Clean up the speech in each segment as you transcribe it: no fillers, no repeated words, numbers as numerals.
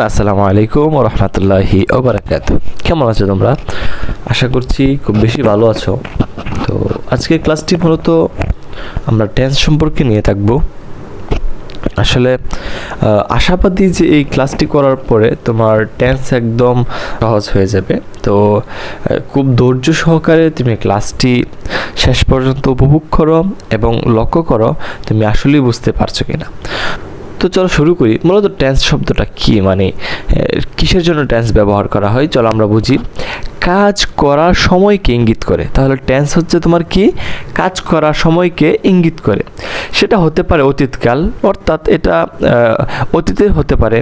আসসালামু আলাইকুম ওয়া রাহমাতুল্লাহি ওয়া বারাকাতুহু। কেমন আছো তোমরা? আশা করছি খুব বেশি ভালো আছো। তো আজকের ক্লাসটি মূলত আমরা টেন্স সম্পর্কে নিয়ে থাকবো। আসলে আশাবাদী যে এই ক্লাসটি করার পরে তোমার টেন্স একদম সহজ হয়ে যাবে। তো খুব ধৈর্য সহকারে তুমি ক্লাসটি শেষ পর্যন্ত উপভোগ করো এবং লক্ষ্য করো তুমি আসলেই বুঝতে পারছো কিনা। তো চলো শুরু করি। মূলত টেন্স শব্দটা কি, মানে কিসের জন্য টেন্স ব্যবহার করা হয় চলো আমরা বুঝি। কাজ করার সময়কে ইঙ্গিত করে। তাহলে টেন্স হচ্ছে তোমার কি, কাজ করার সময়কে ইঙ্গিত করে। সেটা হতে পারে অতীতকাল, অর্থাৎ এটা অতীতের হতে পারে,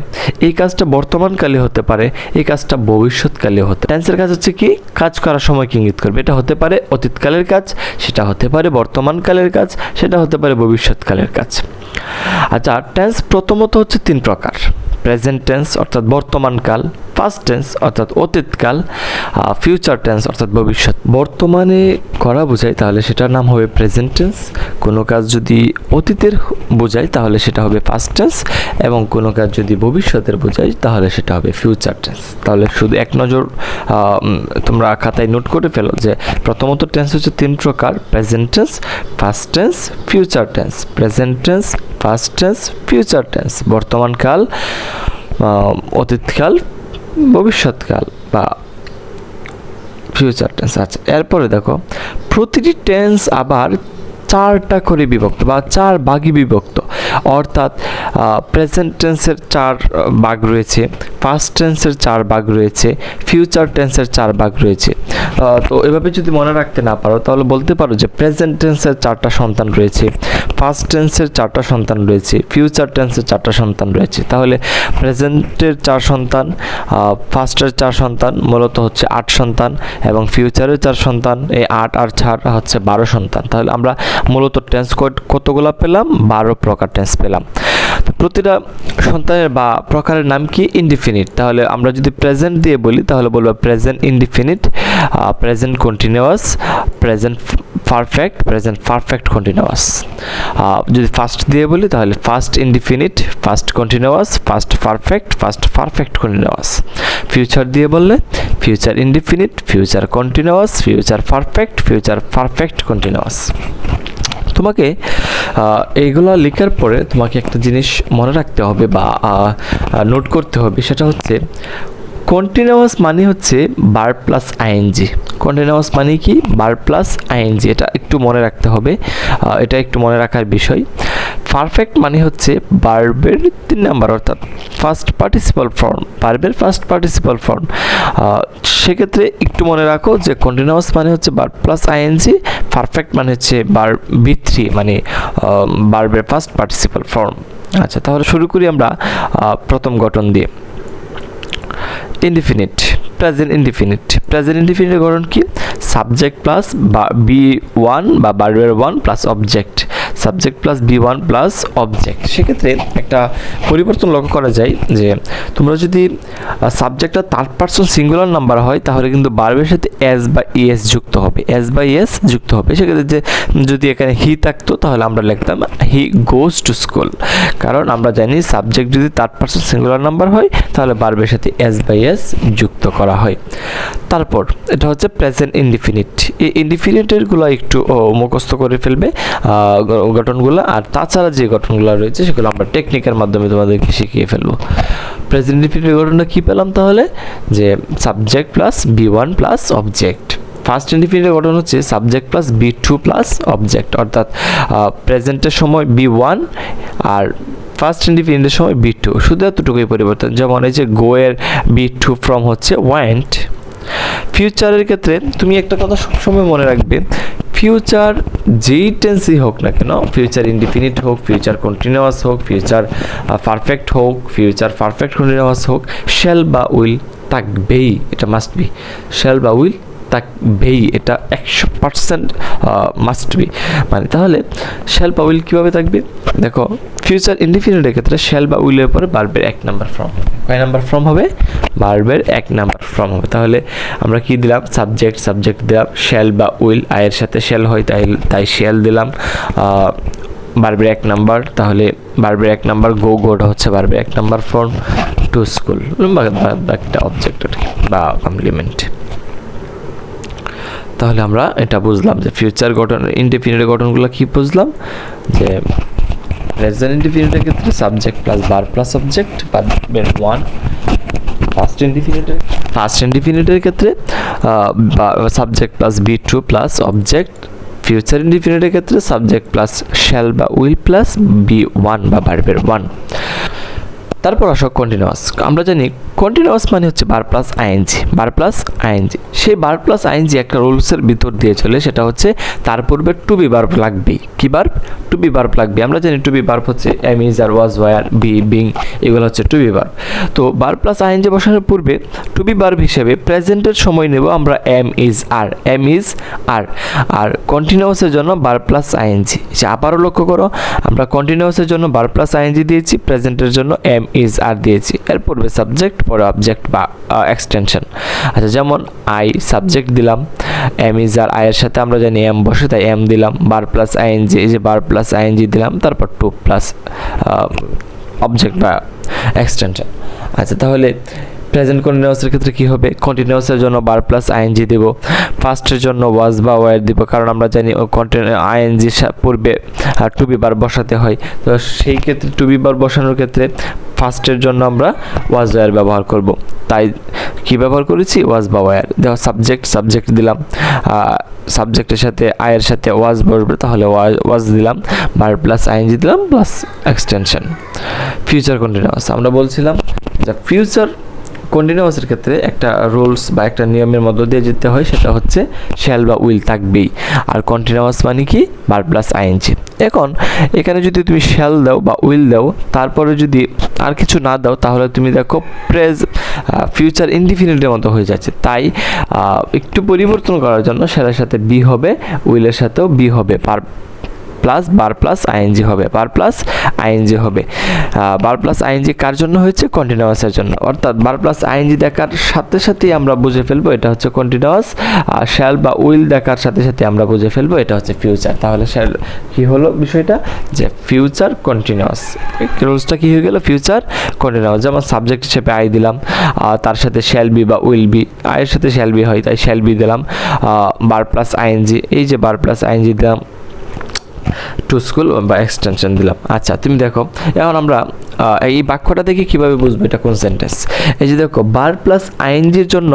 এই কাজটা বর্তমানকালে হতে পারে, এই কাজটা ভবিষ্যৎকালে হতে। টেন্সের কাজ হচ্ছে কি, কাজ করার সময়কে ইঙ্গিত করবে। এটা হতে পারে অতীতকালের কাজ, সেটা হতে পারে বর্তমানকালের কাজ, সেটা হতে পারে ভবিষ্যৎকালের কাজ। আচ্ছা, টেন্স প্রথমত হচ্ছে তিন প্রকার। প্রেজেন্ট টেন্স অর্থাৎ বর্তমানকাল, পাস্ট টেন্স অর্থাৎ অতীতকাল, ফিউচার টেন্স অর্থাৎ ভবিষ্যৎ। বর্তমানে করা বোঝায় তাহলে সেটার নাম হবে প্রেজেন্ট টেন্স। কোনো কাজ যদি অতীতের বোঝায় তাহলে সেটা হবে পাস্ট টেন্স, এবং কোনো কাজ যদি ভবিষ্যতের বোঝায় তাহলে সেটা হবে ফিউচার টেন্স। তাহলে শুধু এক নজর তোমরা খাতায় নোট করে ফেলো যে প্রথমত টেন্স হচ্ছে তিন প্রকার: present tense, past tense, future tense. Present tense, past tense, future tense. বর্তমানকাল, অতীতকাল, ভবিষ্যৎকাল বা ফিউচার টেন্স। আচ্ছা, এরপরে দেখো প্রতিটি টেন্স আবার চারটা করে বিভক্ত বা চার ভাগে বিভক্ত। অর্থাৎ প্রেজেন্ট টেন্সের চার ভাগ রয়েছে, পাস্ট টেন্সের চার ভাগ রয়েছে, ফিউচার টেন্সের চার ভাগ রয়েছে। তো এভাবে যদি মনে রাখতে না পারো তাহলে বলতে পারো যে প্রেজেন্ট টেন্সের চারটা সন্তান রয়েছে, পাস্ট টেন্সের চারটা সন্তান রয়েছে, ফিউচার টেন্সের চারটা সন্তান রয়েছে। তাহলে প্রেজেন্টের চার সন্তান, পাস্টের চার সন্তান, মূলত হচ্ছে 8 সন্তান, এবং ফিউচারের 4 সন্তান, এই 8 আর 4 হচ্ছে 12 সন্তান। তাহলে আমরা মূলত টেন্স কতগুলো পেলাম? 12 প্রকার টেন্স পেলাম। তো প্রতিটা সন্তানের বা প্রকারের নাম কি? ইনডিফিনিট। তাহলে আমরা যদি প্রেজেন্ট দিয়ে বলি তাহলে বলবো present indefinite, present continuous, present perfect, present perfect continuous. যদি ফার্স্ট দিয়ে বলি তাহলে first indefinite, first continuous, first perfect, first perfect continuous. Future দিয়ে বললে future indefinite, future continuous, future perfect, future perfect continuous. তোমাকে এইগুলো লেখার পরে তোমাকে একটা জিনিস মনে রাখতে হবে বা নোট করতে হবে, সেটা হচ্ছে কন্টিনিউয়াস মানে হচ্ছে ভার্ব প্লাস আইএনজি। কন্টিনিউয়াস মানে কি? Verb plus ING. এটা একটু মনে রাখতে হবে, এটা একটু মনে রাখার বিষয়। পারফেক্ট মানে হচ্ছে ভার্বের 3 নাম্বার, অর্থাৎ ফার্স্ট পার্টিসিপাল ফর্ম, ভার্বের ফার্স্ট পার্টিসিপাল ফর্ম। সেক্ষেত্রে একটু মনে রাখো যে কন্টিনিউয়াস মানে হচ্ছে ভার্ব প্লাস আইএনজি, পারফেক্ট মানে হচ্ছে ভার্ব V3 মানে ভার্বের ফার্স্ট পার্টিসিপাল ফর্ম। আচ্ছা, তাহলে শুরু করি আমরা প্রথম গঠন দিয়ে। Indefinite, present indefinite. প্রেজেন্ট ইনডিফিনিটের গঠন কি? সাবজেক্ট প্লাস B1 বা ভার্বের 1 plus object, subject plus B1 plus object. সেক্ষেত্রে একটা পরিবর্তন লক্ষ্য করা যায় যে তোমরা যদি সাবজেক্টটা থার্ড পারসন সিঙ্গুলার নাম্বার হয় তাহলে কিন্তু ভার্বের সাথে এস বা ইএস যুক্ত হবে, এস বা ইএস যুক্ত হবে। সেক্ষেত্রে যে যদি এখানে হি থাকতো তাহলে আমরা লিখতাম হি গোজ টু স্কুল, কারণ আমরা জানি সাবজেক্ট যদি থার্ড পারসন সিঙ্গুলার নাম্বার হয় তাহলে ভার্বের সাথে এস বা ইএস যুক্ত করা হয়। তারপর এটা হচ্ছে প্রেজেন্ট ইনডিফিনিট। এই ইনডিফিনিটেরগুলো একটু মুখস্থ করে ফেলবে গঠনগুলো, আর তাছাড়া যে গঠনগুলো রয়েছে সেগুলো আমরা টেকনিকের মাধ্যমে তোমাদেরকে শিখিয়ে ফেলবো। প্রেজেন্ট ইনডিফিনিট গঠনটা কি পেলাম তাহলে? যে subject plus B1 plus object. First ইনডিফিনিটের গঠন হচ্ছে subject plus B2 plus object, অর্থাৎ প্রেজেন্টের সময় B1 আর ফার্স্ট ইনডিফিনিটের সময় B2, শুধু এতটুকুই পরিবর্তন। যেমন এই যে গো এর B2 ফর্ম হচ্ছে ওয়েন্ট। ফিউচারের ক্ষেত্রে তুমি একটা কথা সবসময় মনে রাখবে, ফিউচার যেই টেন্সই হোক না কেন, ফিউচার ইনডিফিনিট হোক, ফিউচার কন্টিনিউয়াস হোক, ফিউচার পারফেক্ট হোক, ফিউচার পারফেক্ট কন্টিনিউয়াস হোক, শ্যাল বা উইল থাকবেই, এটা মাস্ট বি। শ্যাল বা উইল থাকবেই, এটা 100% মাস্ট বি। মানে তাহলে শ্যাল বা উইল কীভাবে থাকবে? দেখো ফিউচার ইনডিফিনিটের ক্ষেত্রে শ্যাল বা উইলের পরে ভার্বের 1 নাম্বার ফর্ম হবে। কয় নাম্বার ফর্ম হবে? ভার্বের 1 নাম্বার ফর্ম হবে। তাহলে আমরা কি দিলাম? সাবজেক্ট, সাবজেক্ট দিলাম, শ্যাল বা উইল, আয়ের সাথে শ্যাল হয় তাই শ্যাল দিলাম। ভার্বের 1 নাম্বার, তাহলে ভার্বের 1 নাম্বার গো, গোটা হচ্ছে ভার্বের 1 নাম্বার ফর্ম। টু স্কুল একটা অবজেক্ট বা কমপ্লিমেন্ট। তাহলে আমরা এটা বুঝলাম যে ফিউচার গঠন ইনডিফিনিটের গঠনগুলো কি বুঝলাম, যে প্রেজেন্ট ইনডিফিনিটের ক্ষেত্রে subject plus verb plus object বা verb 1, ফার্স্ট ইনডিফিনিটের ক্ষেত্রে subject plus B2 plus object, future ইনডিফিনিটের ক্ষেত্রে সাবজেক্ট প্লাস শ্যাল বা উইল প্লাস B1 বা ভার্বের 1। তারপর আসো কন্টিনিউয়াস। আমরা জানি কন্টিনিউয়াস মানে হচ্ছে বার প্লাস আইএনজি। সেই বার প্লাস আইএনজি একটা রুলসের ভিতর দিয়ে চলে, সেটা হচ্ছে তার পূর্বে টু বি ভার্ব লাগবেই। কি ভার্ব? টু বি ভার্ব লাগবে। আমরা জানি টু বি ভার্ব হচ্ছে am, is, are, was, were, be, being, এগুলো হচ্ছে টু বি ভার্ব। তো বার প্লাস আইএনজি বসানোর পূর্বে টু বি ভার্ব হিসেবে প্রেজেন্টের সময় নেব আমরা এম, ইজ, আর। আর কন্টিনিউয়াসের জন্য বার প্লাস আইএনজি। আবারও লক্ষ্য করো, আমরা কন্টিনিউয়াসের জন্য বার প্লাস আইএনজি দিয়েছি, প্রেজেন্টের জন্য এম, ইজ, আর দিয়েছি। এর পূর্বে সাবজেক্ট, পরে অবজেক্ট বা এক্সটেনশন। আচ্ছা, যেমন আই সাবজেক্ট দিলাম, এম, ইজ, আর, আয়ের সাথে আমরা জানি এম বসে, তাই এম দিলাম, বার প্লাস আইএনজি, এই যে বার প্লাস আইএনজি দিলাম, তারপর টু প্লাস অবজেক্ট বা এক্সটেনশন। আচ্ছা, তাহলে প্রেজেন্ট কন্টিনিউয়াসের ক্ষেত্রে কি হবে? কন্টিনিউয়াসের জন্য বার প্লাস আইএনজি দেব, ফার্স্টের জন্য ওয়াজ বা ওয়ার দিব, কারণ আমরা জানি আইএনজি পূর্বে টু বি বার বসাতে হয়। তো সেই ক্ষেত্রে টু বি বার বসানোর ক্ষেত্রে ফার্স্টের জন্য আমরা ওয়াজ ওয়ার ব্যবহার করব, তাই কি ব্যবহার করেছি? ওয়াজ বা ওয়ার। দেখো সাবজেক্ট দিলাম, সাবজেক্টের সাথে আয়ের সাথে ওয়াজ বসবে, তাহলে ওয়াজ দিলাম, বার প্লাস আইএনজি দিলাম প্লাস এক্সটেনশন। ফিউচার কন্টিনিউয়াস আমরা বলছিলাম যে ফিউচার কন্টিনিউয়াসের ক্ষেত্রে একটা রুলস বা একটা নিয়মের মধ্য দিয়ে যেতে হয়, সেটা হচ্ছে শ্যাল বা উইল থাকবেই। আর কন্টিনিউয়াস মানে কি? বার প্লাস আইএনজি। এখন এখানে যদি তুমি শ্যাল দাও বা উইল দাও, তারপরে যদি আর কিছু না দাও, তাহলে তুমি দেখো ফিউচার ইনডিফিনিটের মতো হয়ে যাচ্ছে। তাই একটু পরিবর্তন করার জন্য শ্যালের সাথে বি হবে, উইলের সাথেও বি হবে, বার প্লাস আইএনজি হবে, বার প্লাস আইএনজি কার জন্য হয়েছে? কন্টিনিউয়াসের জন্য। অর্থাৎ বার প্লাস আইএনজি দেখার সাথে সাথেই আমরা বুঝে ফেলবো এটা হচ্ছে কন্টিনিউয়াস, আর শ্যাল বা উইল দেখার সাথে সাথে আমরা বুঝে ফেলবো এটা হচ্ছে ফিউচার। তাহলে কি হলো বিষয়টা? যে ফিউচার কন্টিনিউয়াস রুলসটা কি হয়ে গেল? Future continuous. যেমন সাবজেক্ট হিসেবে আই দিলাম, তার সাথে শ্যাল বি বা উইল বি, আয়ের সাথে শ্যাল বি হয় তাই শ্যাল বি দিলাম, বার প্লাস আইএনজি, এই যে বার প্লাস আইএনজি দিলাম, টু স্কুল বা এক্সটেনশন দিলাম। আচ্ছা, তুমি দেখো এখন আমরা এই বাক্যটা দেখে কিভাবে বুঝবো এটা কোন সেন্টেন্স। এই যে দেখো, বার প্লাস আইএনজির জন্য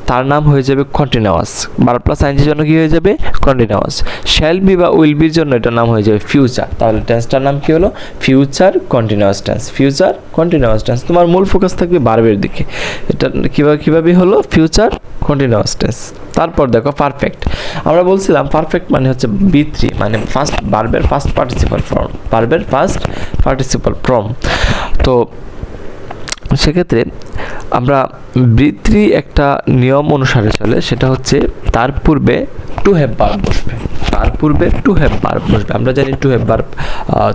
তার নাম হয়ে যাবে কন্টিনিউয়াস, বার প্লাস আইএনজির জন্য কি হয়ে যাবে? কন্টিনিউয়াস। শ্যাল বি বা উইল বির জন্য এটার নাম হয়ে যাবে ফিউচার। তাহলে টেন্সটার নাম কি হলো? Future continuous tense. Future continuous tense. তোমার মূল ফোকাস থাকবে ভার্বের দিকে। এটা কিভাবে হলো? Future continuous tense. তারপর দেখো পারফেক্ট। আমরা বলছিলাম পারফেক্ট মানে হচ্ছে B3, মানে ফার্স্ট ভার্বের ফার্স্ট পার্টিসিপাল ফর্ম। তো সেক্ষেত্রে আমরা B3 একটা নিয়ম অনুসারে চলে, সেটা হচ্ছে তার পূর্বে টু হ্যাভ ভার্ব বসবে। আমরা জানি টু হ্যাভ ভার্ব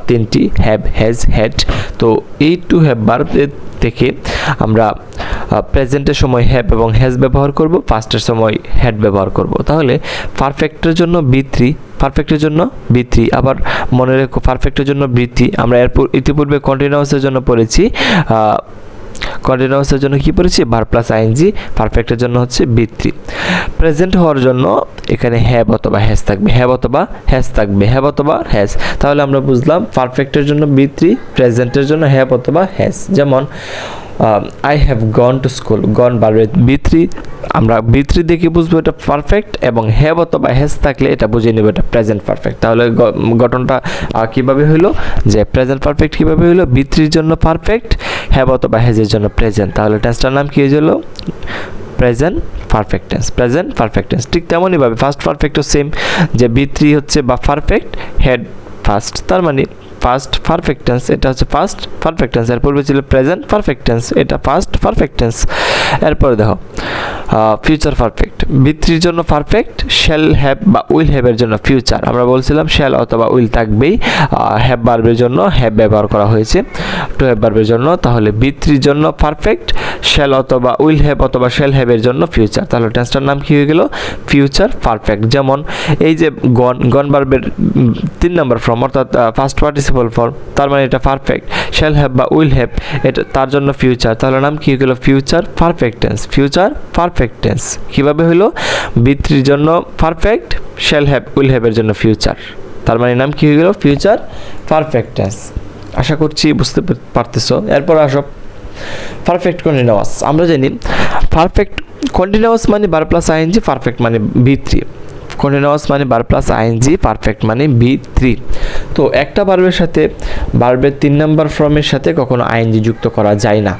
তিনটি, হ্যাভ, হ্যাজ, হ্যাড। তো এই টু হ্যাভ ভার্ব থেকে আমরা প্রেজেন্টের সময় হ্যাভ এবং হ্যাজ ব্যবহার করব, পাস্টের সময় হ্যাড ব্যবহার করব। তাহলে পারফেক্টের জন্য B3, আবার মনে রেখো পারফেক্টের জন্য B3 আমরা ইতিপূর্বে কন্টিনিউয়াসের জন্য পড়েছি। কন্টিনিউয়াসের জন্য কি পড়েছি? Verb plus ING. পারফেক্টের জন্য হচ্ছে B3। প্রেজেন্ট হওয়ার জন্য এখানে হ্যাভ অথবা হ্যাজ থাকবে। তাহলে আমরা বুঝলাম পারফেক্টের জন্য B3, প্রেজেন্টের জন্য হ্যাভ অথবা হ্যাজ। যেমন I have gone to school, gone ভার্বের B3, আমরা B3 দেখে বুঝবো এটা পারফেক্ট, এবং হ্যাভ অথবা হ্যাজ থাকলে এটা বুঝিয়ে নেব এটা প্রেজেন্ট পারফেক্ট। তাহলে গঠনটা কিভাবে হলো? যে প্রেজেন্ট পারফেক্ট কিভাবে হলো? B3-র জন্য পারফেক্ট, হ্যাভ অথবা হ্যাজের জন্য প্রেজেন্ট। তাহলে টেন্সটার নাম কি হলো? Present perfect tense. ঠিক তেমনই ভাবে ফার্স্ট পারফেক্টও সেম, যে B3 হচ্ছে বা পারফেক্ট, হেড ফার্স্ট, তার মানে ফার্স্ট পারফেক্ট টেন্স, এটা হচ্ছে ফার্স্ট পারফেক্ট টেন্স। এর পূর্বে ছিল প্রেজেন্ট পারফেক্ট টেন্স, এটা ফার্স্ট পারফেক্ট টেন্স। এরপরে দেখো ফিউচার পারফেক্ট। B3-র জন্য পারফেক্ট, শ্যাল হ্যাভ বা উইল হ্যাভ এর জন্য ফিউচার। আমরা বলছিলাম শ্যাল অথবা উইল থাকবেই। হ্যাভ ভার্বের জন্য হ্যাভ ব্যবহার করা হয়েছে টু হ্যাভ ভার্বের জন্য। তাহলে B3-র জন্য পারফেক্ট, শ্যাল অথবা উইল হ্যাভ অথবা শ্যাল হ্যাভ এর জন্য ফিউচার, তাহলে টেন্সটার নাম কি হয়ে গেল? Future perfect. যেমন এই যে গন ভার্বের 3 নাম্বার ফর্ম অর্থাৎ ফার্স্ট পার্টিসিপল ফর্ম, তার মানে এটা পারফেক্ট। শ্যাল হ্যাভ বা উইল হ্যাভ এটা তার জন্য ফিউচার, তাহলে নাম কি হয়ে গেল? Future perfect tense. Future perfect tense কিভাবে হলো? বি3 জন্য perfect, shall have will have এর জন্য ফিউচার, তার মানে নাম কি হয়ে গেল? Future perfect tense. আশা করছি বুঝতে পারতেছো। এরপর আসো পারফেক্ট কন্টিনিউয়াস। আমরা জানি পারফেক্ট কন্টিনিউয়াস মানে ভার্ব প্লাস আইএনজি, পারফেক্ট মানে বি3। কন্টিনিউয়াস মানে ভার্ব প্লাস আইএনজি, পারফেক্ট মানে বি3। তো একটা ভার্বের সাথে ভার্বের 3 নাম্বার ফর্মের সাথে কখনো আইএনজি যুক্ত করা যায় না।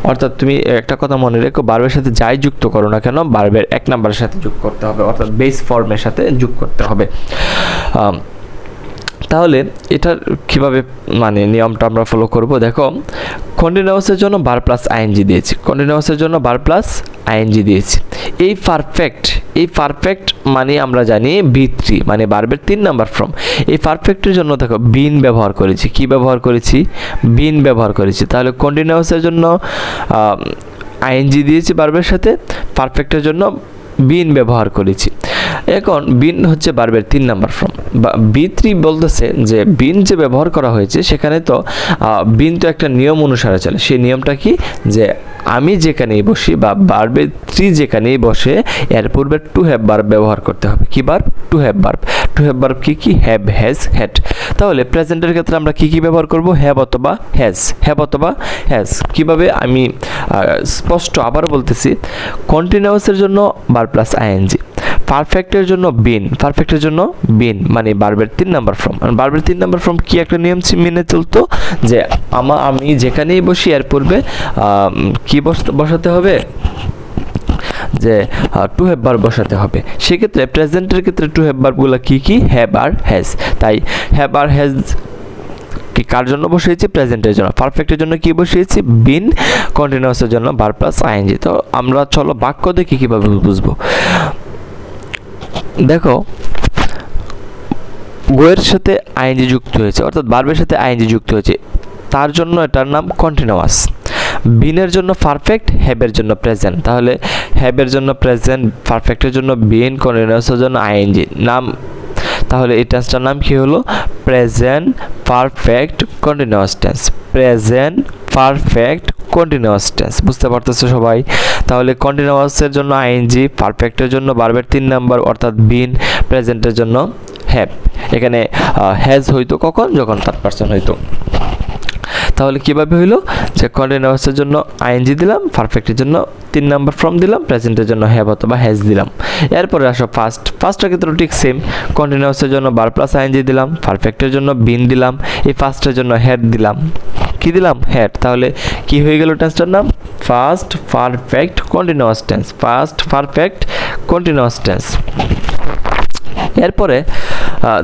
অর্থাৎ তুমি একটা কথা মনে রেখো, ভার্বের সাথে যাই যুক্ত করো না কেন ভার্বের 1 নাম্বারের সাথে যোগ করতে হবে, অর্থাৎ বেস ফর্মের সাথে যোগ করতে হবে। তাহলে এটার কিভাবে মানে নিয়মটা আমরা ফলো করব? দেখো, কন্টিনিউয়াসের জন্য ভার্ব প্লাস আইএনজি দিয়েছি, কন্টিনিউয়াসের জন্য ভার্ব প্লাস আইএনজি দিয়েছি। এই পারফেক্ট মানে আমরা জানি বি3 মানে ভার্বের 3 নাম্বার ফর্ম। এই পারফেক্টের জন্য দেখো বিন ব্যবহার করেছি। কি ব্যবহার করেছি? বিন ব্যবহার করেছি। তাহলে কন্টিনিউয়াসের জন্য আইএনজি দিয়েছি ভার্বের সাথে, পারফেক্টের জন্য বিন ব্যবহার করেছি। এখন বিন হচ্ছে ভার্বের 3 নাম্বার ফর্ম। বি3 বলতেছে যে বিন যে ব্যবহার করা হয়েছে সেখানে তো বিন তো একটা নিয়ম অনুসারে চলে। সেই নিয়মটা কি? যে আমি যেখানেই বসি বা ভার্বের 3 যেখানেই বসে এর পূর্বে টু হ্যাভ ভার্ব ব্যবহার করতে হবে। কি verb? To have verb. To have verb কি? Have, has, had. তাহলে প্রেজেন্টের ক্ষেত্রে আমরা কি ব্যবহার করব? হ্যাভ অথবা হ্যাজ, হ্যাভ অথবা হ্যাজ। কিভাবে? আমি স্পষ্ট আবারও বলতেছি, কন্টিনিউয়াসের জন্য ভার্ব প্লাস আইএনজি, পারফেক্টের জন্য বিন, পারফেক্টের জন্য বিন মানে ভার্বের 3 নাম্বার ফর্ম। ভার্বের 3 নাম্বার ফর্ম কি একটা নিয়ম মেনে চলতো যে আমি যেখানেই বসি এর পূর্বে কি বসাতে হবে? যে টু হ্যাভ ভার্ব বসাতে হবে। সেক্ষেত্রে প্রেজেন্টের ক্ষেত্রে টু হ্যাভ ভার্বগুলো কি? হ্যাভ আর হ্যাজ। তাই হ্যাভ আর হ্যাজ কি কার জন্য বসিয়েছি? প্রেজেন্টের জন্য। পারফেক্টের জন্য কি বসিয়েছি? বিন। কন্টিনিউয়াসের জন্য ভার্ব প্লাস আইএনজি। তো আমরা চলো বাক্য দেখি কিভাবে বুঝবো। দেখো, গোয়ের সাথে আইএনজি যুক্ত হয়েছে অর্থাৎ ভার্বের সাথে আইএনজি যুক্ত হয়েছে, তার জন্য এটার নাম কন্টিনিউয়াস। বিনের জন্য পারফেক্ট, হ্যাভের জন্য প্রেজেন্ট। তাহলে হ্যাভের জন্য প্রেজেন্ট, পারফেক্টের জন্য বিন, কন্টিনিউয়াসের জন্য আইএনজি নাম। তাহলে এই টেন্সটার নাম কি হলো? Present perfect continuous tense. Present perfect continuous tense. বুঝতে পারতেছো সবাই? তাহলে কন্টিনিউয়াসের জন্য আইএনজি, পারফেক্টের জন্য ভার্বের 3 নাম্বার অর্থাৎ বিন, প্রেজেন্টের জন্য হ্যাভ। এখানে হ্যাজ হইতো কখন? যখন থার্ড পারসন হইতো। তাহলে কিভাবে হইলো? যে কন্টিনিউয়াসের জন্য আইএনজি দিলাম, পারফেক্টের জন্য 3 নাম্বার ফর্ম দিলাম, প্রেজেন্টের জন্য হ্যাভ অথবা হ্যাজ দিলাম। এরপরে আসো ফার্স্টের ক্ষেত্রে ঠিক সেম। কন্টিনিউয়াসের জন্য ভার্ব প্লাস আইএনজি দিলাম, পারফেক্টের জন্য বিন দিলাম, এই ফার্স্টের জন্য হ্যাড দিলাম। কি দিলাম? হ্যাড। তাহলে কি হয়ে গেল টেন্সটার নাম? First perfect continuous tense. First perfect continuous tense. এরপরে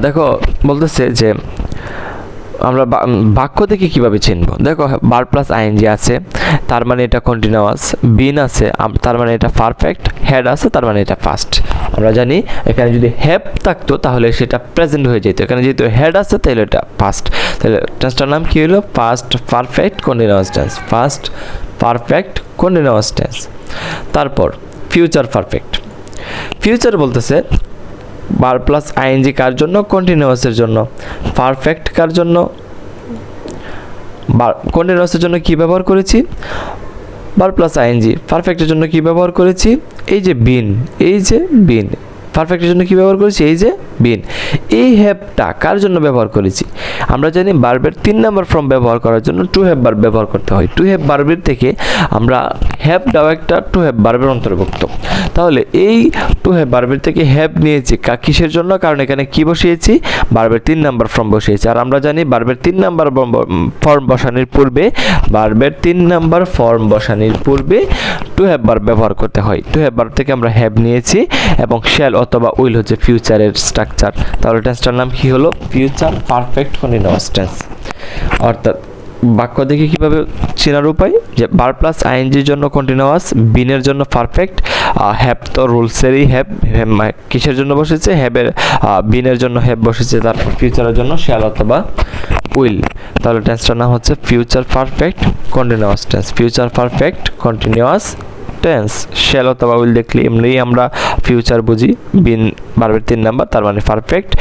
দেখো বলতেছে যে আমরা বাক্য থেকে কিভাবে চিনব? দেখো, ভার্ব প্লাস আইএনজি আছে, তার মানে এটা কন্টিনিউয়াস। বিন আছে, তার মানে এটা পারফেক্ট। হ্যাড আছে, তার মানে এটা ফার্স্ট। আমরা জানি এখানে যদি হ্যাভ থাকতো তাহলে সেটা প্রেজেন্ট হয়ে যেত। এখানে যেহেতু হ্যাড আছে তাহলে এটা ফার্স্ট। তাহলে টেন্সটার নাম কি হলো? First perfect continuous tense. First perfect continuous tense. তারপর ফিউচার পারফেক্ট। ফিউচার বলতেছে ভার্ব প্লাস আইএনজি কার জন্য? কন্টিনিউয়াসের জন্য। পারফেক্ট কার জন্য? কন্টিনিউয়াসের জন্য কি ব্যবহার করেছি? Verb plus ING. পারফেক্টের জন্য কি ব্যবহার করেছি? এই যে বিন, এই যে বিন। পারফেক্টের জন্য কি ব্যবহার করেছি? এই যে বিন। এই হ্যাভটা কার জন্য ব্যবহার করেছি? আমরা জানি ভার্বের 3 নাম্বার ফর্ম ব্যবহার করার জন্য টু হ্যাভ ভার্ব ব্যবহার করতে হয়। টু হ্যাভ ভার্বের থেকে আমরা হ্যাভটাও একটা টু হ্যাভ ভার্বের অন্তর্ভুক্ত। তাহলে এই টু হ্যাভ ভার্বের থেকে হ্যাভ নিয়েছি কিসের জন্য? কারণ এখানে কি বসিয়েছি? ভার্বের 3 নাম্বার ফর্ম বসিয়েছি। আর আমরা জানি ভার্বের 3 নাম্বার ফর্ম বসানোর পূর্বে, ভার্বের 3 নাম্বার ফর্ম বসানোর পূর্বে টু হ্যাভ ভার্ব ব্যবহার করতে হয়। টু হ্যাভ ভার্ব থেকে আমরা হ্যাভ নিয়েছি এবং শ্যাল অথবা উইল হচ্ছে ফিউচারের স্ট্রাকচার। তাহলে টেন্সটার নাম কি হলো? Future perfect continuous tense. অর্থাৎ বাক্য দেখে কিভাবে চেনার উপায়, যে বার প্লাস আইএনজির জন্য কন্টিনিউয়াস, বিনের জন্য পারফেক্ট, হ্যাভ তো রুলসেরই হ্যাভ, কিসের জন্য বসেছে, হ্যাভের বিনের জন্য হ্যাভ বসেছে, তারপর ফিউচারের জন্য শ্যাল অথবা উইল। তাহলে টেন্সটার নাম হচ্ছে future perfect continuous tense. Future perfect continuous tense. Shall অথবা উইল দেখলে এমনিই আমরা ফিউচার বুঝি, বিন ভার্বের 3 নাম্বার, তার মানে পারফেক্ট,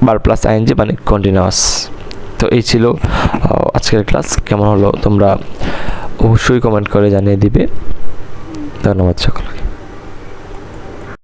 বার প্লাস আইএনজি মানে কন্টিনিউয়াস। তো এই ছিল আজকের ক্লাস। কেমন হলো তোমরা অবশ্যই কমেন্ট করে জানিয়ে দিবে। ধন্যবাদ সকলকে।